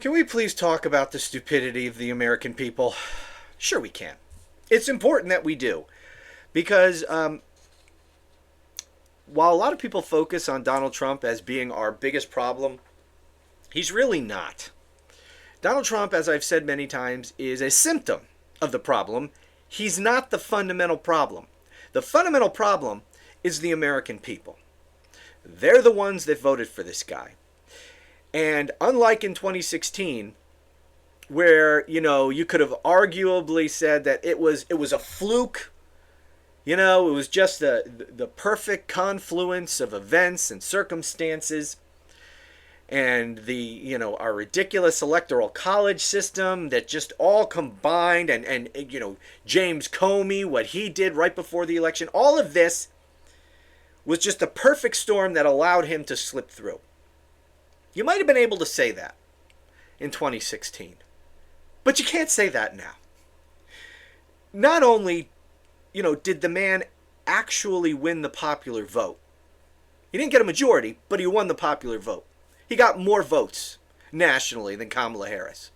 Can we please talk about the stupidity of the American people? Sure, we can. It's important that we do. Because while a lot of people focus on Donald Trump as being our biggest problem, he's really not. Donald Trump, as I've said many times, is a symptom of the problem. He's not the fundamental problem. The fundamental problem is the American people. They're the ones that voted for this guy. And unlike in 2016, where, you could have arguably said that it was a fluke, it was just the perfect confluence of events and circumstances, and our ridiculous electoral college system that just all combined, and James Comey, what he did right before the election, all of this was just the perfect storm that allowed him to slip through. You might have been able to say that in 2016, but you can't say that now. Not only, did the man actually win the popular vote, he didn't get a majority, but he won the popular vote. He got more votes nationally than Kamala Harris.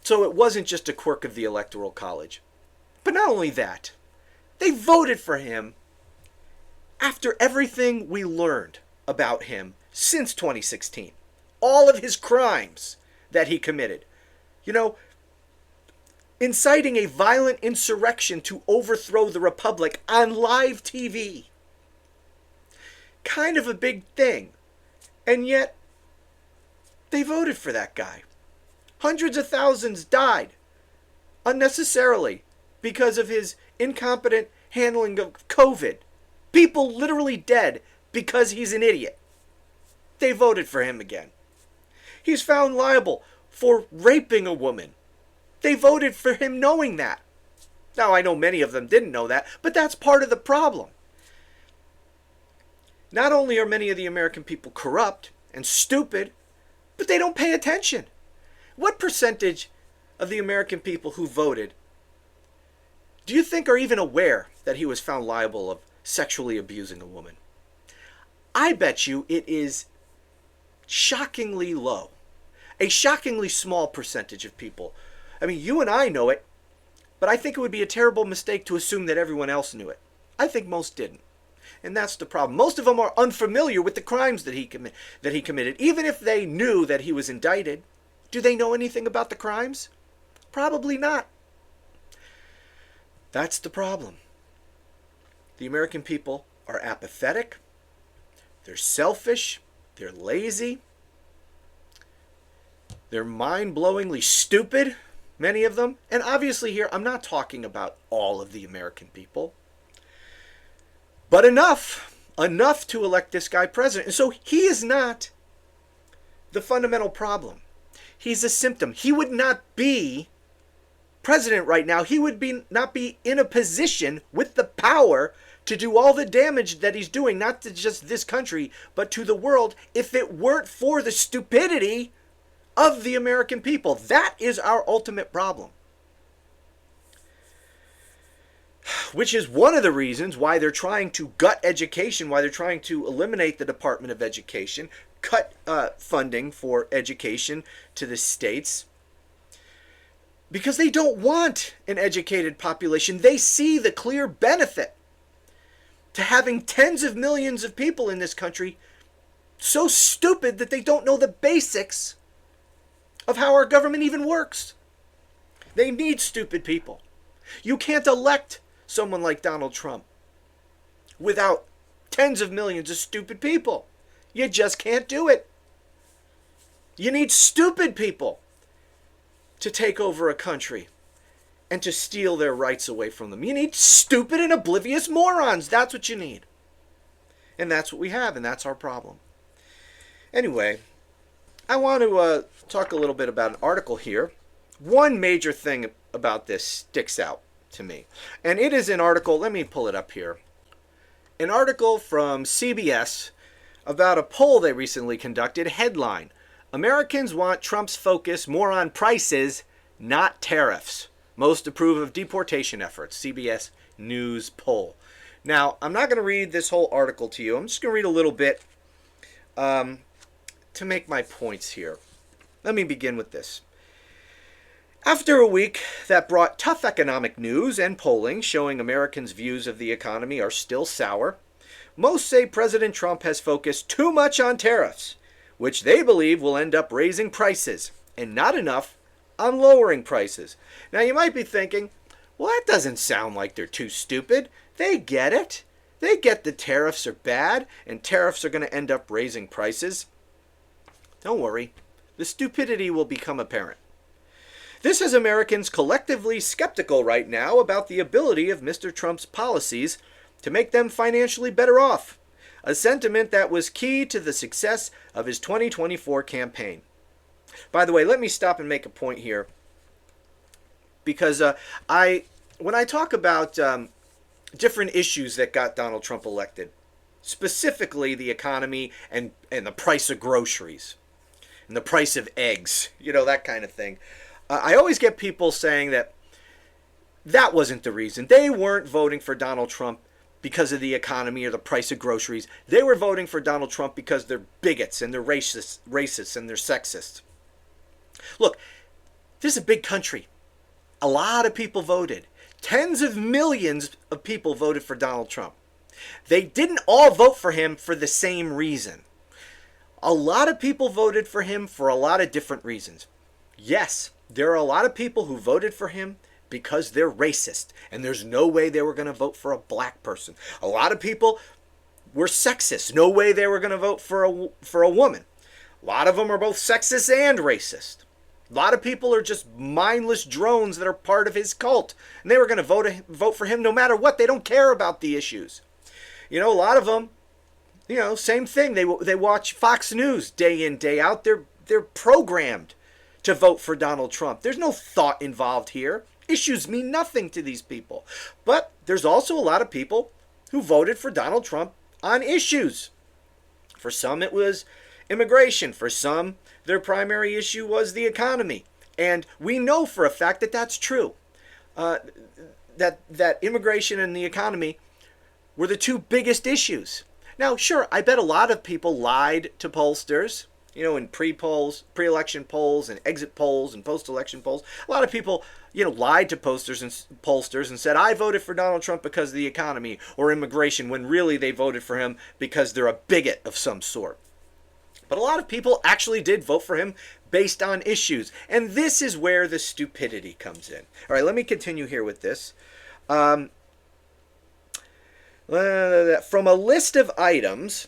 So it wasn't just a quirk of the Electoral College. But not only that, they voted for him after everything we learned about him since 2016. All of his crimes that he committed. Inciting a violent insurrection to overthrow the Republic on live TV. Kind of a big thing. And yet, they voted for that guy. Hundreds of thousands died unnecessarily because of his incompetent handling of COVID. People literally dead because he's an idiot. They voted for him again. He's found liable for raping a woman. They voted for him knowing that. Now, I know many of them didn't know that, but that's part of the problem. Not only are many of the American people corrupt and stupid, but they don't pay attention. What percentage of the American people who voted do you think are even aware that he was found liable of sexually abusing a woman? I bet you it is shockingly low. A shockingly small percentage of people. I mean, you and I know it, but I think it would be a terrible mistake to assume that everyone else knew it. I think most didn't. And that's the problem. Most of them are unfamiliar with the crimes that he committed. Even if they knew that he was indicted, do they know anything about the crimes? Probably not. That's the problem. The American people are apathetic. They're selfish. They're lazy. They're mind-blowingly stupid, many of them. And obviously here, I'm not talking about all of the American people. But enough to elect this guy president. And so he is not the fundamental problem. He's a symptom. He would not be president right now. He would not be in a position with the power to do all the damage that he's doing, not to just this country, but to the world, if it weren't for the stupidity of the American people. That is our ultimate problem. Which is one of the reasons why they're trying to gut education, why they're trying to eliminate the Department of Education, cut funding for education to the states. Because they don't want an educated population. They see the clear benefit to having tens of millions of people in this country so stupid that they don't know the basics of how our government even works. They need stupid people. You can't elect someone like Donald Trump without tens of millions of stupid people. You just can't do it. You need stupid people to take over a country and to steal their rights away from them. You need stupid and oblivious morons. That's what you need. And that's what we have, and that's our problem. Anyway, I want to talk a little bit about an article here. One major thing about this sticks out to me. And it is an article, let me pull it up here. An article from CBS about a poll they recently conducted. Headline: Americans want Trump's focus more on prices, not tariffs. Most approve of deportation efforts. CBS News poll. Now, I'm not going to read this whole article to you. I'm just going to read a little bit to make my points here. Let me begin with this. After a week that brought tough economic news and polling showing Americans' views of the economy are still sour, most say President Trump has focused too much on tariffs, which they believe will end up raising prices, and not enough on lowering prices. Now you might be thinking, well, that doesn't sound like they're too stupid. They get it. They get the tariffs are bad and tariffs are going to end up raising prices. Don't worry. The stupidity will become apparent. This has Americans collectively skeptical right now about the ability of Mr. Trump's policies to make them financially better off, a sentiment that was key to the success of his 2024 campaign. By the way, let me stop and make a point here, because when I talk about different issues that got Donald Trump elected, specifically the economy and the price of groceries and the price of eggs, that kind of thing, I always get people saying that wasn't the reason. They weren't voting for Donald Trump because of the economy or the price of groceries. They were voting for Donald Trump because they're bigots and they're racists and they're sexist. Look, this is a big country. A lot of people voted. Tens of millions of people voted for Donald Trump. They didn't all vote for him for the same reason. A lot of people voted for him for a lot of different reasons. Yes, there are a lot of people who voted for him because they're racist, and there's no way they were going to vote for a black person. A lot of people were sexist. No way they were going to vote for a woman. A lot of them are both sexist and racist. A lot of people are just mindless drones that are part of his cult, and they were going to vote for him no matter what. They don't care about the issues. A lot of them, same thing. They watch Fox News day in, day out. They're programmed to vote for Donald Trump. There's no thought involved here. Issues mean nothing to these people. But there's also a lot of people who voted for Donald Trump on issues. For some, it was immigration. For some, their primary issue was the economy. And we know for a fact that that's true. That immigration and the economy were the two biggest issues. Now, sure, I bet a lot of people lied to pollsters, in pre-election polls and exit polls and post-election polls. A lot of people, lied to pollsters and said, I voted for Donald Trump because of the economy or immigration, when really they voted for him because they're a bigot of some sort. But a lot of people actually did vote for him based on issues. And this is where the stupidity comes in. All right, let me continue here with this. From a list of items,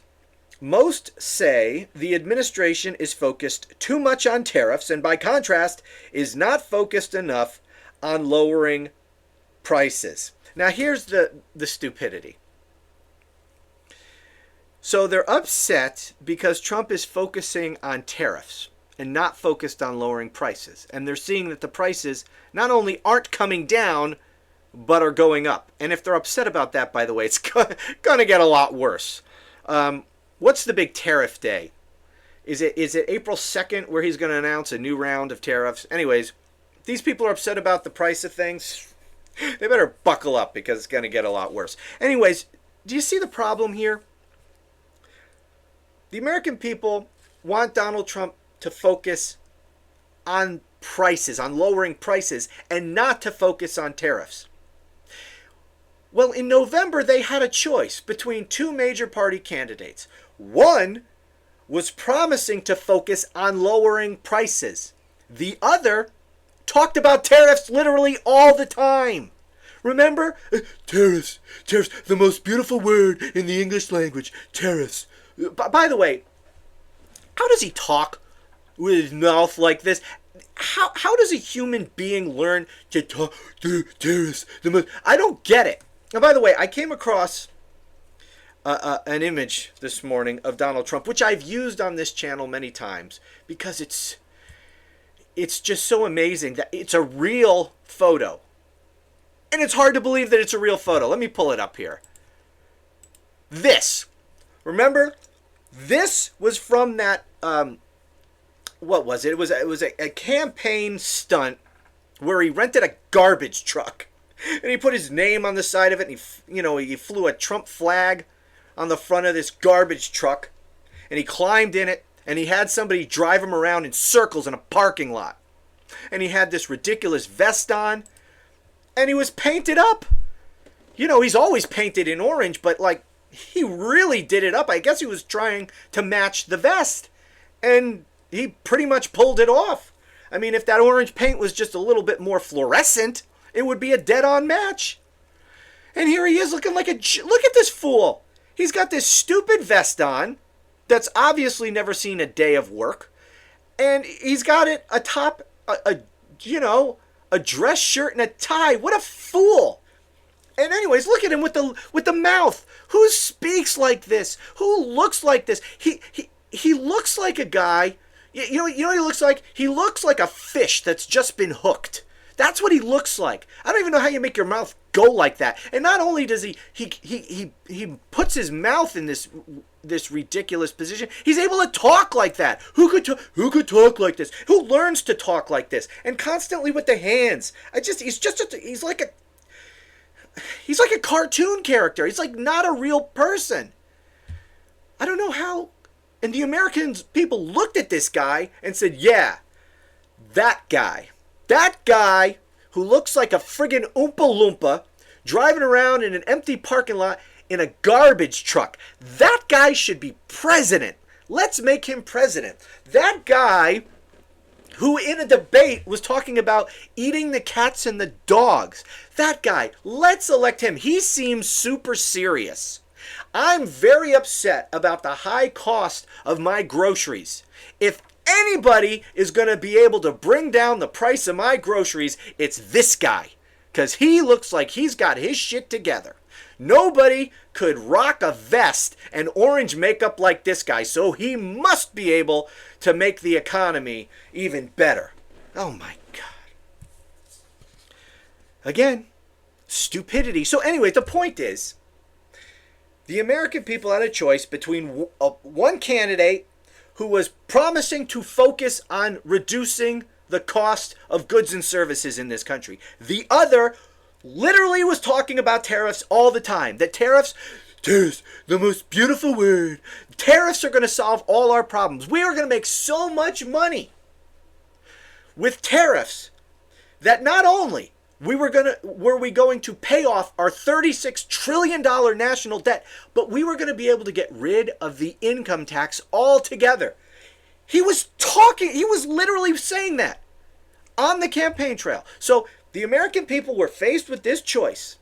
most say the administration is focused too much on tariffs and, by contrast, is not focused enough on lowering prices. Now, here's the stupidity. So they're upset because Trump is focusing on tariffs and not focused on lowering prices. And they're seeing that the prices not only aren't coming down, but are going up. And if they're upset about that, by the way, it's going to get a lot worse. What's the big tariff day? Is it April 2nd where he's going to announce a new round of tariffs? Anyways, these people are upset about the price of things. They better buckle up because it's going to get a lot worse. Anyways, do you see the problem here? The American people want Donald Trump to focus on prices, on lowering prices, and not to focus on tariffs. Well, in November, they had a choice between two major party candidates. One was promising to focus on lowering prices. The other talked about tariffs literally all the time. Remember? Tariffs, the most beautiful word in the English language. Tariffs. By the way, how does he talk with his mouth like this? How does a human being learn to talk to tariffs? I don't get it. And by the way, I came across an image this morning of Donald Trump, which I've used on this channel many times because it's just so amazing that it's a real photo. And it's hard to believe that it's a real photo. Let me pull it up here. This. Remember? This was from that, what was it? It was a campaign stunt where he rented a garbage truck. And he put his name on the side of it, and he flew a Trump flag on the front of this garbage truck, and he climbed in it, and he had somebody drive him around in circles in a parking lot. And he had this ridiculous vest on, and he was painted up. You know, he's always painted in orange, but like, he really did it up. I guess he was trying to match the vest, and he pretty much pulled it off. I mean, if that orange paint was just a little bit more fluorescent, it would be a dead-on match. And here he is looking like a... Look at this fool. He's got this stupid vest on that's obviously never seen a day of work. And he's got it atop, a dress shirt and a tie. What a fool. And anyways, look at him with the mouth. Who speaks like this? Who looks like this? He looks like a guy... You know what he looks like? He looks like a fish that's just been hooked. That's what he looks like. I don't even know how you make your mouth go like that. And not only does he puts his mouth in this ridiculous position, he's able to talk like that. Who could talk like this? Who learns to talk like this? And constantly with the hands. He's like a cartoon character. He's like not a real person. I don't know how. And the American people looked at this guy and said, yeah, that guy who looks like a friggin' Oompa Loompa driving around in an empty parking lot in a garbage truck. That guy should be president. Let's make him president. That guy who in a debate was talking about eating the cats and the dogs. That guy, let's elect him. He seems super serious. I'm very upset about the high cost of my groceries. If anybody is going to be able to bring down the price of my groceries, it's this guy. Because he looks like he's got his shit together. Nobody could rock a vest and orange makeup like this guy, so he must be able to make the economy even better. Oh my God. Again, stupidity. So anyway, the point is, the American people had a choice between one candidate who was promising to focus on reducing the cost of goods and services in this country. The other literally was talking about tariffs all the time. That tariffs, the most beautiful word. Tariffs are going to solve all our problems. We are going to make so much money with tariffs that not only were we going to pay off our $36 trillion national debt, but we were going to be able to get rid of the income tax altogether. He was literally saying that on the campaign trail. So the American people were faced with this choice.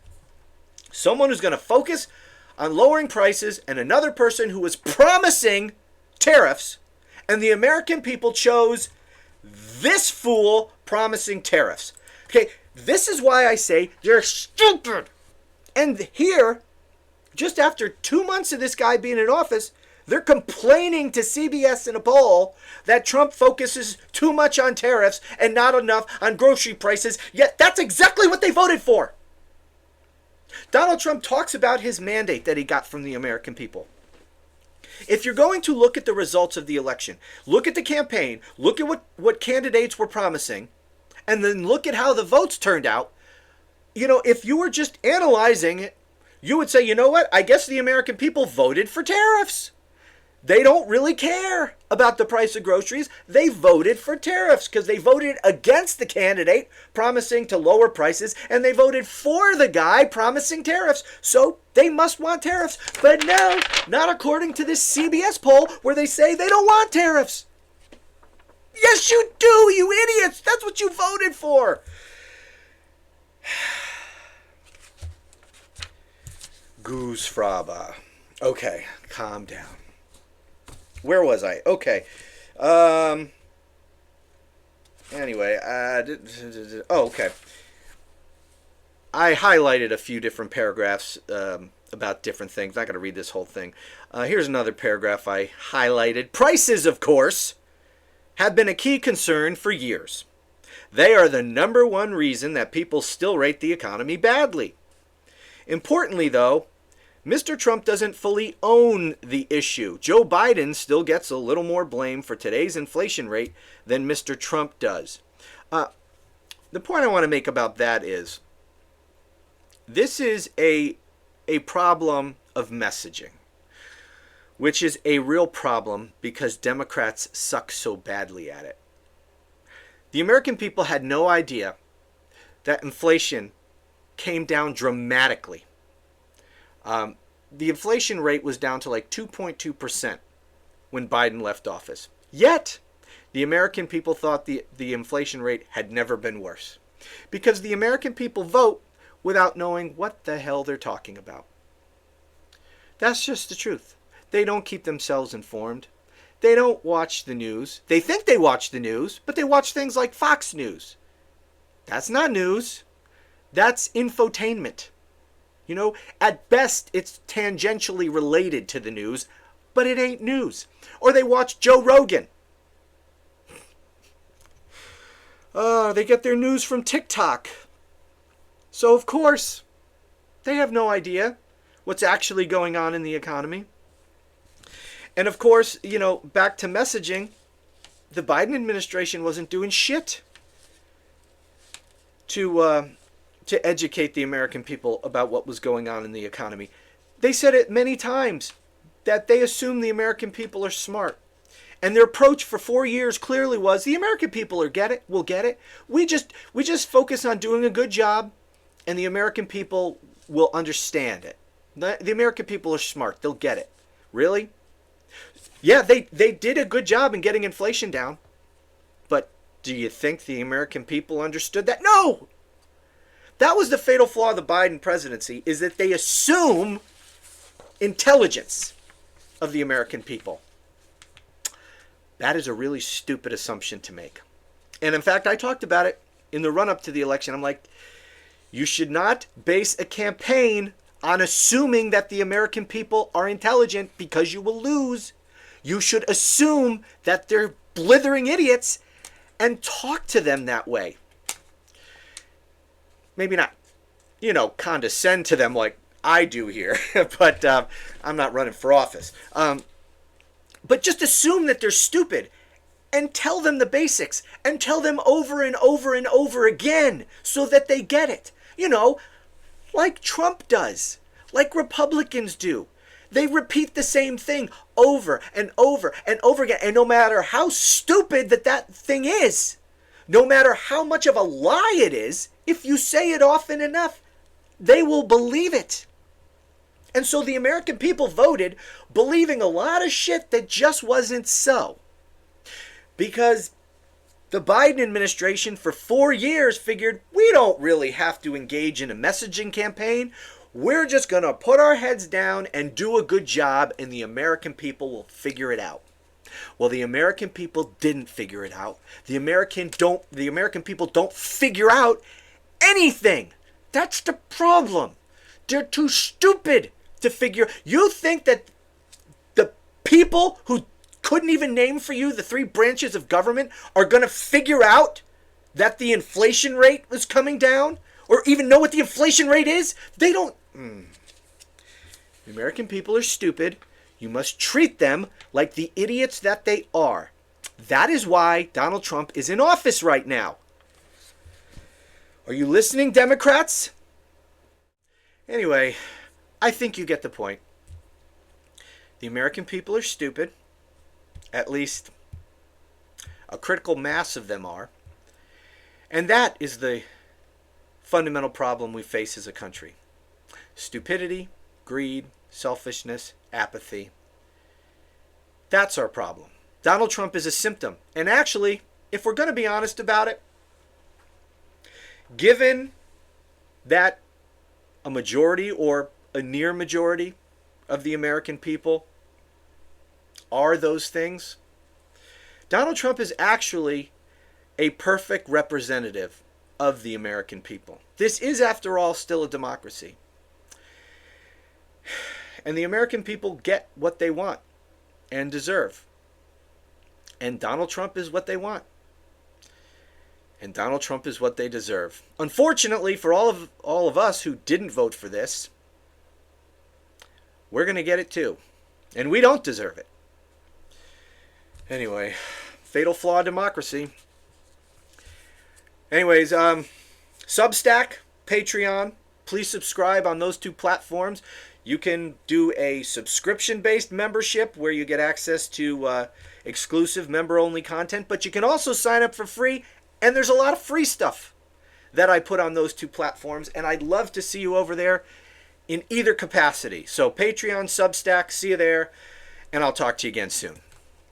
Someone who's going to focus on lowering prices and another person who was promising tariffs. And the American people chose this fool promising tariffs. Okay, this is why I say they're stupid. And here, just after 2 months of this guy being in office, they're complaining to CBS in a poll that Trump focuses too much on tariffs and not enough on grocery prices, yet that's exactly what they voted for. Donald Trump talks about his mandate that he got from the American people. If you're going to look at the results of the election, look at the campaign, look at what candidates were promising, and then look at how the votes turned out, if you were just analyzing it, you would say, you know what? I guess the American people voted for tariffs. They don't really care about the price of groceries. They voted for tariffs because they voted against the candidate promising to lower prices, and they voted for the guy promising tariffs. So they must want tariffs. But no, not according to this CBS poll where they say they don't want tariffs. Yes, you do, you idiots. That's what you voted for. Goose Fraba. Okay, calm down. Where was I? Okay. Anyway. Okay. I highlighted a few different paragraphs about different things. Not going to read this whole thing. Here's another paragraph I highlighted. Prices, of course, have been a key concern for years. They are the number one reason that people still rate the economy badly. Importantly, though, Mr. Trump doesn't fully own the issue. Joe Biden still gets a little more blame for today's inflation rate than Mr. Trump does. The point I want to make about that is this is a problem of messaging. which is a real problem because Democrats suck so badly at it. The American people had no idea that inflation came down dramatically. The inflation rate was down to like 2.2% when Biden left office. Yet, the American people thought the inflation rate had never been worse. Because the American people vote without knowing what the hell they're talking about. That's just the truth. They don't keep themselves informed. They don't watch the news. They think they watch the news, but they watch things like Fox News. That's not news. That's infotainment. You know, at best, it's tangentially related to the news, but it ain't news. Or they watch Joe Rogan. They get their news from TikTok. So, of course, they have no idea what's actually going on in the economy. And, of course, you know, back to messaging, the Biden administration wasn't doing shit to educate the American people about what was going on in the economy. They said it many times that they assume the American people are smart. And their approach for 4 years clearly was the American people will get it. We just focus on doing a good job and the American people will understand it. The American people are smart. They'll get it. Really? Yeah, they did a good job in getting inflation down. But do you think the American people understood that? No! That was the fatal flaw of the Biden presidency, is that they assume intelligence of the American people. That is a really stupid assumption to make. And in fact, I talked about it in the run-up to the election. I'm like, you should not base a campaign on assuming that the American people are intelligent because you will lose. You should assume that they're blithering idiots and talk to them that way. Maybe not, you know, condescend to them like I do here, but I'm not running for office. But just assume that they're stupid and tell them the basics and tell them over and over and over again so that they get it. You know, like Trump does, like Republicans do. They repeat the same thing over and over and over again. And no matter how stupid that thing is, no matter how much of a lie it is, if you say it often enough, they will believe it. And so the American people voted believing a lot of shit that just wasn't so. Because the Biden administration for 4 years figured we don't really have to engage in a messaging campaign. We're just going to put our heads down and do a good job and the American people will figure it out. Well, the American people didn't figure it out. The American people don't figure out anything. That's the problem. They're too stupid to figure. You think that the people who couldn't even name for you the 3 branches of government are going to figure out that the inflation rate was coming down or even know what the inflation rate is? They don't. The American people are stupid. You must treat them like the idiots that they are. That is why Donald Trump is in office right now. Are you listening, Democrats? Anyway, I think you get the point. The American people are stupid. At least a critical mass of them are. And that is the fundamental problem we face as a country. Stupidity, greed, selfishness, apathy. That's our problem. Donald Trump is a symptom. And actually, if we're going to be honest about it, given that a majority or a near majority of the American people are those things, Donald Trump is actually a perfect representative of the American people. This is, after all, still a democracy. And the American people get what they want and deserve. And Donald Trump is what they want. And Donald Trump is what they deserve. Unfortunately, for all of us who didn't vote for this, we're going to get it too. And we don't deserve it. Anyway, fatal flaw of democracy. Anyways, Substack, Patreon, please subscribe on those 2 platforms. You can do a subscription-based membership where you get access to exclusive member-only content, but you can also sign up for free, and there's a lot of free stuff that I put on those two platforms, and I'd love to see you over there in either capacity. So Patreon, Substack, see you there, and I'll talk to you again soon.